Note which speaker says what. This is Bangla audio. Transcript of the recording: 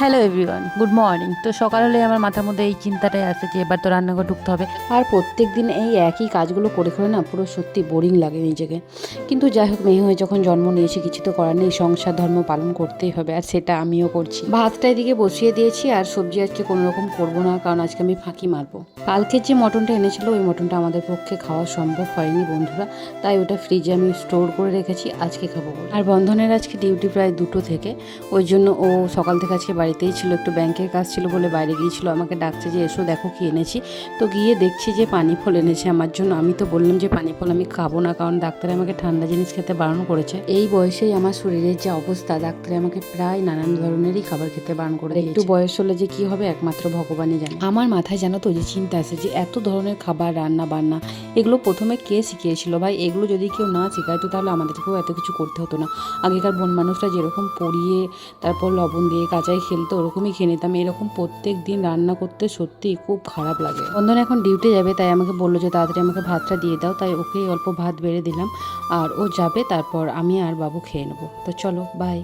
Speaker 1: Hello everyone, good morning. তো সকাল হলে আমার মাথার মধ্যে এই চিন্তাটাই আসে যে এবার তো রান্নাঘর ঢুকতে হবে। আর প্রত্যেক দিন এই একই কাজগুলো করে করে না পুরো সত্যি বোরিং লাগে নিজেকে। কিন্তু যাই হোক, মেয়ে হয়ে যখন জন্ম নিয়েছি কিছু তো করার নেই, সংসার ধর্ম পালন করতেই হবে, আর সেটা আমিও করছি। ভাতটা এদিকে বসিয়ে দিয়েছি, আর সবজি আজকে কোনো রকম করবো না, কারণ আজকে আমি ফাঁকি মারবো। কালকের যে মটনটা এনেছিল ওই মটনটা আমাদের পক্ষে খাওয়া সম্ভব হয়নি বন্ধুরা, তাই ওটা ফ্রিজে আমি স্টোর করে রেখেছি, আজকে খাবো বলে। আর বন্ধনের আজকে ডিউটি প্রায় 2টো থেকে, ওই জন্য ও সকাল থেকে আজকে বাড়িতেই ছিল, একটু ব্যাংকের কাজ ছিল বলে বাইরে গিয়েছিল। আমাকে ডাকছে যে এসো দেখো কি এনেছি। তো গিয়ে দেখছি যে পানি ফল এনেছে আমার জন্য। আমি তো বললাম যে পানি ফল আমি খাবো না, কারণ ডাক্তার আমাকে ঠান্ডা জিনিস খেতে বারণ করেছে। এই বয়সেই আমার শরীরের যে অবস্থা, ডাক্তারে আমাকে প্রায় নানান ধরনেরই খাবার খেতে বারণ করে। একটু বয়স হলে যে কি হবে একমাত্র ভগবানই জানে। আমার মাথায় জানো তো যে চিন্তা আছে যে এত ধরনের খাবার রান্না বান্না এগুলো প্রথমে কে শিখিয়েছিল ভাই? এগুলো যদি কেউ না শেখাইতো তাহলে আমাদেরকেও এত কিছু করতে হতো না। আগেকার বন মানুষরা যেরকম পরিয়ে তারপর লবণ দিয়ে কাঁচাই খেলতো, ওরকমই খেয়ে নিতাম। এরকম প্রত্যেক দিন রান্না করতে সত্যিই খুব খারাপ লাগে। বন্ধন এখন ডিউটি যাবে, তাই আমাকে বললো যে তাড়াতাড়ি আমাকে ভাতটা দিয়ে দাও, তাই ওকে অল্প ভাত বেড়ে দিলাম। আর ও যাবে, তারপর আমি আর বাবু খেয়ে নেবো। তো চলো, বাই।